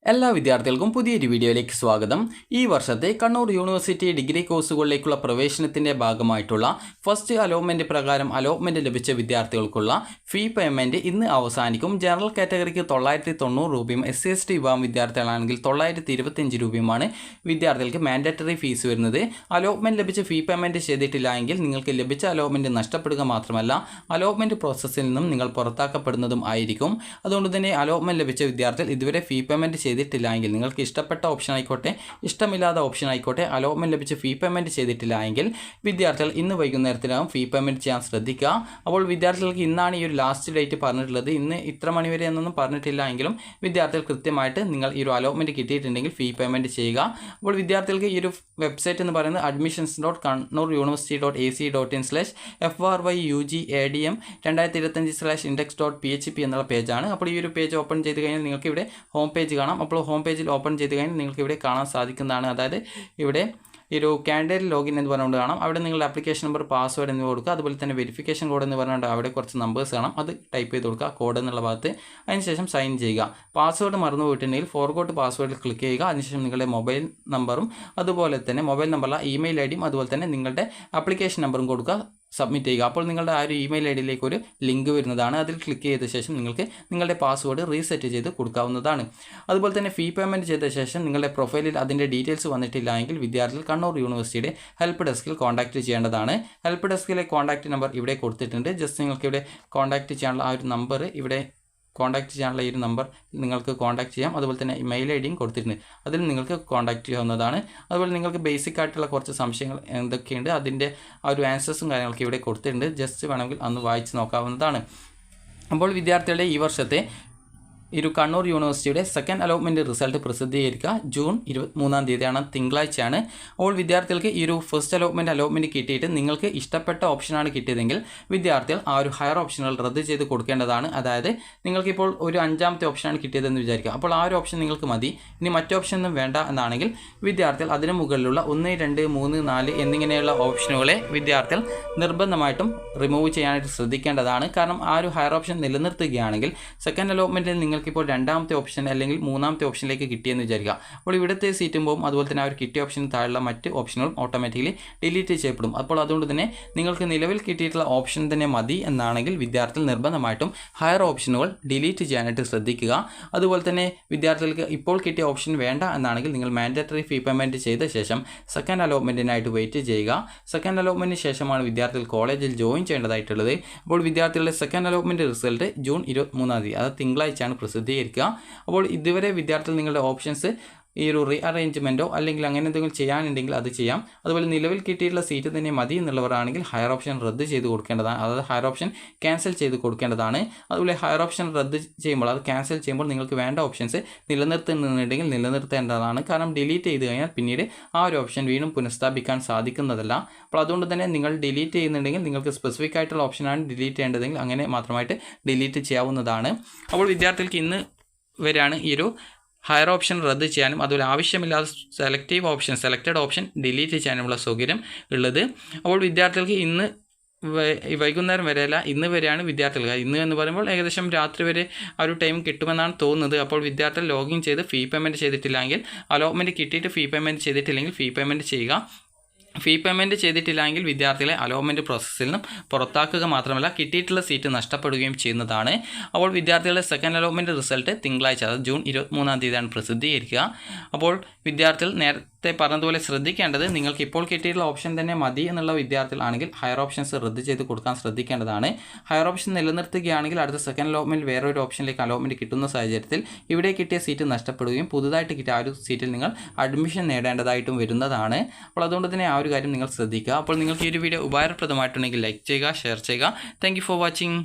എല്ലാ വിദ്യാർത്ഥികൾക്കും പുതിയൊരു വീഡിയോയിലേക്ക് സ്വാഗതം. ഈ വർഷത്തെ കണ്ണൂർ യൂണിവേഴ്സിറ്റി ഡിഗ്രി കോഴ്സുകളിലേക്കുള്ള പ്രവേശനത്തിൻ്റെ ഭാഗമായിട്ടുള്ള ഫസ്റ്റ് അലോട്ട്മെൻറ്റ് പ്രകാരം അലോട്ട്മെൻറ്റ് ലഭിച്ച വിദ്യാർത്ഥികൾക്കുള്ള ഫീ പേയ്മെൻറ്റ് ഇന്ന് അവസാനിക്കും. ജനറൽ കാറ്റഗറിക്ക് 990 രൂപയും SC/ST വിഭാഗം വിദ്യാർത്ഥികളാണെങ്കിൽ 925 രൂപയുമാണ് വിദ്യാർത്ഥികൾക്ക് മാൻഡേറ്ററി ഫീസ് വരുന്നത്. അലോട്ട്മെൻറ്റ് ലഭിച്ച ഫീ പേയ്മെൻറ്റ് ചെയ്തിട്ടില്ല എങ്കിൽ നിങ്ങൾക്ക് ലഭിച്ച അലോട്ട്മെൻറ്റ് നഷ്ടപ്പെടുക മാത്രമല്ല അലോട്ട്മെൻറ്റ് പ്രോസസ്സിൽ നിന്നും നിങ്ങൾ പുറത്താക്കപ്പെടുന്നതും ആയിരിക്കും. അതുകൊണ്ട് തന്നെ അലോട്ട്മെൻറ്റ് ലഭിച്ച വിദ്യാർത്ഥികൾ ഇതുവരെ ഫീ പേയ്മെൻറ്റ് ചെയ്തിട്ടില്ല എങ്കിൽ നിങ്ങൾക്ക് ഇഷ്ടപ്പെട്ട ഓപ്ഷൻ ആയിക്കോട്ടെ ഇഷ്ടമില്ലാത്ത ഓപ്ഷൻ ആയിക്കോട്ടെ അലോട്ട്മെൻറ്റ് ലഭിച്ച് ഫീ പേയ്മെൻറ്റ് ചെയ്തിട്ടില്ല എങ്കിൽ വിദ്യാർത്ഥികൾ ഇന്ന് വൈകുന്നേരത്തിനകം ഫീ പേയ്മെൻറ്റ് ചെയ്യാൻ ശ്രദ്ധിക്കുക. അപ്പോൾ വിദ്യാർത്ഥികൾക്ക് ഇന്നാണ് ഈ ഒരു ലാസ്റ്റ് ഡേറ്റ് പറഞ്ഞിട്ടുള്ളത്. ഇന്ന് ഇത്ര മണിവരെ എന്നൊന്നും പറഞ്ഞിട്ടില്ല എങ്കിലും വിദ്യാർത്ഥികൾ കൃത്യമായിട്ട് നിങ്ങൾ ഈ ഒരു അലോട്ട്മെൻറ്റ് കിട്ടിയിട്ടുണ്ടെങ്കിൽ ഫീ പേയ്മെൻറ്റ് ചെയ്യുക. അപ്പോൾ വിദ്യാർത്ഥികൾക്ക് ഈ ഒരു വെബ്സൈറ്റ് എന്ന് പറയുന്നത് admissions.kannur.ac.in/FRYUGADM 2025/index.php എന്നുള്ള പേജാണ്. അപ്പോൾ ഈ ഒരു പേജ് ഓപ്പൺ ചെയ്ത് കഴിഞ്ഞാൽ നിങ്ങൾക്ക് ഇവിടെ ഹോം പേജ് കാണാം. അപ്പോൾ ഹോം പേജിൽ ഓപ്പൺ ചെയ്ത് കഴിഞ്ഞാൽ നിങ്ങൾക്ക് ഇവിടെ കാണാൻ സാധിക്കുന്നതാണ്. അതായത് ഇവിടെ ഈ ഒരു കാൻഡിഡേറ്റ് ലോഗിൻ എന്ന് പറഞ്ഞുകൊണ്ട് കാണാം. അവിടെ നിങ്ങളുടെ ആപ്ലിക്കേഷൻ നമ്പർ, പാസ്വേഡ് എന്നിവ കൊടുക്കുക. അതുപോലെ തന്നെ വെരിഫിക്കേഷൻ കോഡ് എന്ന് പറഞ്ഞുകൊണ്ട് അവിടെ കുറച്ച് നമ്പേഴ്സ് കാണാം. അത് ടൈപ്പ് ചെയ്ത് കൊടുക്കുക കോഡ് എന്നുള്ള ഭാഗത്ത്. അതിനുശേഷം സൈൻ ചെയ്യുക. പാസ്വേഡ് മറന്നു പോയിട്ടുണ്ടെങ്കിൽ ഫോർഗോട്ട് പാസ്വേഡിൽ ക്ലിക്ക് ചെയ്യുക. അതിനുശേഷം നിങ്ങളുടെ മൊബൈൽ നമ്പറും അതുപോലെ തന്നെ മൊബൈൽ നമ്പറിലെ ഇമെയിൽ ഐഡിയും അതുപോലെ തന്നെ നിങ്ങളുടെ ആപ്ലിക്കേഷൻ നമ്പറും കൊടുക്കുക. സബ്മിറ്റ് ചെയ്യുക. അപ്പോൾ നിങ്ങളുടെ ആ ഒരു ഇമെയിൽ ഐഡിയിലേക്ക് ഒരു ലിങ്ക് വരുന്നതാണ്. അതിൽ ക്ലിക്ക് ചെയ്ത ശേഷം നിങ്ങൾക്ക് നിങ്ങളുടെ പാസ്വേഡ് റീസെറ്റ് ചെയ്ത് കൊടുക്കാവുന്നതാണ്. അതുപോലെ തന്നെ ഫീ പേയ്മെൻറ്റ് ചെയ്ത ശേഷം നിങ്ങളുടെ പ്രൊഫൈലിൽ അതിൻ്റെ ഡീറ്റെയിൽസ് വന്നിട്ടില്ല എങ്കിൽ വിദ്യാർത്ഥികൾ കണ്ണൂർ യൂണിവേഴ്സിറ്റിയുടെ ഹെൽപ്പ് ഡെസ്കിൽ കോൺടാക്റ്റ് ചെയ്യേണ്ടതാണ്. ഹെൽപ്പ് ഡെസ്കിലെ കോൺടാക്റ്റ് നമ്പർ ഇവിടെ കൊടുത്തിട്ടുണ്ട്. ജസ്റ്റ് നിങ്ങൾക്ക് ഇവിടെ കോൺടാക്റ്റ് ചെയ്യാനുള്ള ആ ഒരു നമ്പർ ഇവിടെ കോൺടാക്റ്റ് ചെയ്യാനുള്ള ഈ ഒരു നമ്പർ നിങ്ങൾക്ക് കോൺടാക്റ്റ് ചെയ്യാം. അതുപോലെ തന്നെ മെയിൽ ഐ ഡിയും കൊടുത്തിട്ടുണ്ട്. അതിൽ നിങ്ങൾക്ക് കോൺടാക്റ്റ് ചെയ്യാവുന്നതാണ്. അതുപോലെ നിങ്ങൾക്ക് ബേസിക് ആയിട്ടുള്ള കുറച്ച് സംശയങ്ങൾ എന്തൊക്കെയുണ്ട് അതിൻ്റെ ആ ഒരു ആൻസേഴ്സും കാര്യങ്ങളൊക്കെ ഇവിടെ കൊടുത്തിട്ടുണ്ട്. ജസ്റ്റ് വേണമെങ്കിൽ അന്ന് വായിച്ച് നോക്കാവുന്നതാണ്. അപ്പോൾ വിദ്യാർത്ഥികളുടെ ഈ വർഷത്തെ ഈ ഒരു കണ്ണൂർ യൂണിവേഴ്സിറ്റിയുടെ സെക്കൻഡ് അലോട്ട്മെൻറ്റ് റിസൾട്ട് പ്രസിദ്ധീകരിക്കുക ജൂൺ 23-ാം തീയതിയാണ്, തിങ്കളാഴ്ചയാണ്. അപ്പോൾ വിദ്യാർത്ഥികൾക്ക് ഈ ഒരു ഫസ്റ്റ് അലോട്ട്മെൻറ്റ് കിട്ടിയിട്ട് നിങ്ങൾക്ക് ഇഷ്ടപ്പെട്ട ഓപ്ഷനാണ് കിട്ടിയതെങ്കിൽ വിദ്യാർത്ഥികൾ ആ ഒരു ഹയർ ഓപ്ഷനുകൾ റദ്ദ് ചെയ്ത് കൊടുക്കേണ്ടതാണ്. അതായത് നിങ്ങൾക്കിപ്പോൾ ഒരു 5ാമത്തെ ഓപ്ഷനാണ് കിട്ടിയതെന്ന് വിചാരിക്കുക. അപ്പോൾ ആ ഒരു ഓപ്ഷൻ നിങ്ങൾക്ക് മതി, ഇനി മറ്റു ഓപ്ഷനൊന്നും വേണ്ട എന്നാണെങ്കിൽ വിദ്യാർത്ഥികൾ അതിന് മുകളിലുള്ള 1, 2, 3, 4 എന്നിങ്ങനെയുള്ള ഓപ്ഷനുകളെ വിദ്യാർത്ഥികൾ നിർബന്ധമായിട്ടും റിമൂവ് ചെയ്യാനായിട്ട് ശ്രദ്ധിക്കേണ്ടതാണ്. കാരണം ആ ഒരു ഹയർ ഓപ്ഷൻ നിലനിർത്തുകയാണെങ്കിൽ സെക്കൻഡ് അലോട്ട്മെൻറ്റിൽ നിങ്ങൾക്കിപ്പോൾ 2ാമത്തെ ഓപ്ഷൻ അല്ലെങ്കിൽ 3ാമത്തെ ഓപ്ഷനിലേക്ക് കിട്ടിയെന്ന് വിചാരിക്കുക. അപ്പോൾ ഇവിടുത്തെ സീറ്റും പോകും. അതുപോലെ തന്നെ ആ ഒരു കിട്ടിയ ഓപ്ഷന് താഴെയുള്ള മറ്റ് ഓപ്ഷനുകളും ഓട്ടോമാറ്റിക്കലി ഡിലീറ്റ് ചെയ്യപ്പെടും. അപ്പോൾ അതുകൊണ്ട് തന്നെ നിങ്ങൾക്ക് നിലവിൽ കിട്ടിയിട്ടുള്ള ഓപ്ഷൻ തന്നെ മതി എന്നാണെങ്കിൽ വിദ്യാർത്ഥികൾ നിർബന്ധമായിട്ടും ഹയർ ഓപ്ഷനുകൾ ഡിലീറ്റ് ചെയ്യാനായിട്ട് ശ്രദ്ധിക്കുക. അതുപോലെ തന്നെ വിദ്യാർത്ഥികൾക്ക് ഇപ്പോൾ കിട്ടിയ ഓപ്ഷൻ വേണ്ട എന്നാണെങ്കിൽ നിങ്ങൾ മാൻഡേറ്ററി ഫീ പേയ്മെൻറ്റ് ചെയ്ത ശേഷം സെക്കൻഡ് അലോട്ട്മെൻറ്റിനായിട്ട് വെയിറ്റ് ചെയ്യുക. സെക്കൻഡ് അലോട്ട്മെൻറ്റിന് ശേഷമാണ് വിദ്യാർത്ഥികൾ കോളേജിൽ ജോയിൻ ചെയ്യേണ്ടതായിട്ടുള്ളത്. അപ്പോൾ വിദ്യാർത്ഥികളുടെ സെക്കൻഡ് അലോട്ട്മെൻറ്റ് റിസൾട്ട് ജൂൺ 23-ാം തീയതി, അത് തിങ്കളാഴ്ചയാണ് പ്രസിദ്ധീകരിക്കുക. അപ്പോൾ ഇതുവരെ വിദ്യാർത്ഥികൾ നിങ്ങളുടെ ഓപ്ഷൻസ് ഈ ഒരു റീഅറേഞ്ച്മെൻറ്റോ അല്ലെങ്കിൽ അങ്ങനെ എന്തെങ്കിലും ചെയ്യാനുണ്ടെങ്കിൽ അത് ചെയ്യാം. അതുപോലെ നിലവിൽ കിട്ടിയിട്ടുള്ള സീറ്റ് തന്നെ മതി എന്നുള്ളവരാണെങ്കിൽ ഹയർ ഓപ്ഷൻ റദ്ദ് ചെയ്ത് കൊടുക്കേണ്ടതാണ്. അതായത് ഹയർ ഓപ്ഷൻ ക്യാൻസൽ ചെയ്ത് കൊടുക്കേണ്ടതാണ്. അതുപോലെ ഹയർ ഓപ്ഷൻ റദ്ദ് ചെയ്യുമ്പോൾ, അത് ക്യാൻസൽ ചെയ്യുമ്പോൾ നിങ്ങൾക്ക് വേണ്ട ഓപ്ഷൻസ് നിലനിർത്തുന്നുണ്ടെങ്കിൽ നിലനിർത്തേണ്ടതാണ്. കാരണം ഡിലീറ്റ് ചെയ്ത് കഴിഞ്ഞാൽ പിന്നീട് ആ ഒരു ഓപ്ഷൻ വീണ്ടും പുനഃസ്ഥാപിക്കാൻ സാധിക്കുന്നതല്ല. അപ്പോൾ അതുകൊണ്ട് തന്നെ നിങ്ങൾ ഡിലീറ്റ് ചെയ്യുന്നുണ്ടെങ്കിൽ നിങ്ങൾക്ക് സ്പെസിഫിക് ആയിട്ടുള്ള ഓപ്ഷനാണ് ഡിലീറ്റ് ചെയ്യേണ്ടതെങ്കിൽ അങ്ങനെ മാത്രമായിട്ട് ഡിലീറ്റ് ചെയ്യാവുന്നതാണ്. അപ്പോൾ വിദ്യാർത്ഥികൾക്ക് ഇന്ന് വരെയാണ് ഈ ഒരു ഹയർ ഓപ്ഷൻ റദ്ദ് ചെയ്യാനും അതുപോലെ ആവശ്യമില്ലാത്ത സെലക്റ്റഡ് ഓപ്ഷൻ ഡിലീറ്റ് ചെയ്യാനുമുള്ള സൗകര്യം ഉള്ളത്. അപ്പോൾ വിദ്യാർത്ഥികൾക്ക് ഇന്ന് വൈകുന്നേരം വരെയല്ല, ഇന്ന് വരെയാണ് വിദ്യാർത്ഥികൾ. ഇന്ന് എന്ന് പറയുമ്പോൾ ഏകദേശം രാത്രി വരെ ആ ഒരു ടൈം കിട്ടുമെന്നാണ് തോന്നുന്നത്. അപ്പോൾ വിദ്യാർത്ഥികൾ ലോഗിൻ ചെയ്ത് ഫീ പേയ്മെൻറ്റ് ചെയ്തിട്ടില്ലെങ്കിൽ, അലോട്ട്മെൻറ്റ് കിട്ടിയിട്ട് ഫീ പേയ്മെൻറ്റ് ചെയ്തിട്ടില്ലെങ്കിൽ ഫീ പേയ്മെൻറ്റ് ചെയ്യുക. ഫീ പേയ്മെൻറ്റ് ചെയ്തിട്ടില്ലെങ്കിൽ വിദ്യാർത്ഥികളെ അലോട്ട്മെൻറ്റ് പ്രോസസ്സിൽ നിന്നും പുറത്താക്കുക മാത്രമല്ല കിട്ടിയിട്ടുള്ള സീറ്റ് നഷ്ടപ്പെടുകയും ചെയ്യുന്നതാണ്. അപ്പോൾ വിദ്യാർത്ഥികളുടെ സെക്കൻഡ് അലോട്ട്മെൻറ്റ് റിസൾട്ട് തിങ്കളാഴ്ച, അതായത് ജൂൺ 23-ാം തീയതിയാണ് പ്രസിദ്ധീകരിക്കുക. അപ്പോൾ വിദ്യാർത്ഥികൾ നേരത്തെ പറഞ്ഞതുപോലെ ശ്രദ്ധിക്കേണ്ടത്, നിങ്ങൾക്ക് ഇപ്പോൾ കിട്ടിയിട്ടുള്ള ഓപ്ഷൻ തന്നെ മതി എന്നുള്ള വിദ്യാർത്ഥികളാണെങ്കിൽ ഹയർ ഓപ്ഷൻസ് റദ്ദ് ചെയ്ത് കൊടുക്കാൻ ശ്രദ്ധിക്കേണ്ടതാണ്. ഹയർ ഓപ്ഷൻ നിലനിർത്തുകയാണെങ്കിൽ അടുത്ത സെക്കൻഡ് അലോട്ട്മെൻറ്റ് വേറൊരു ഓപ്ഷനിലേക്ക് അലോട്ട്മെൻറ്റ് കിട്ടുന്ന സാഹചര്യത്തിൽ ഇവിടെ കിട്ടിയ സീറ്റ് നഷ്ടപ്പെടുകയും പുതുതായിട്ട് കിട്ടിയ ആ ഒരു സീറ്റിൽ നിങ്ങൾ അഡ്മിഷൻ നേടേണ്ടതായിട്ടും വരുന്നതാണ്. അപ്പോൾ അതുകൊണ്ട് തന്നെ ആ ഒരു കാര്യം നിങ്ങൾ ശ്രദ്ധിക്കുക. അപ്പോൾ നിങ്ങൾക്ക് ഈ ഒരു വീഡിയോ ഉപകാരപ്രദമായിട്ടുണ്ടെങ്കിൽ ലൈക്ക് ചെയ്യുക, ഷെയർ ചെയ്യുക. Thank you for watching.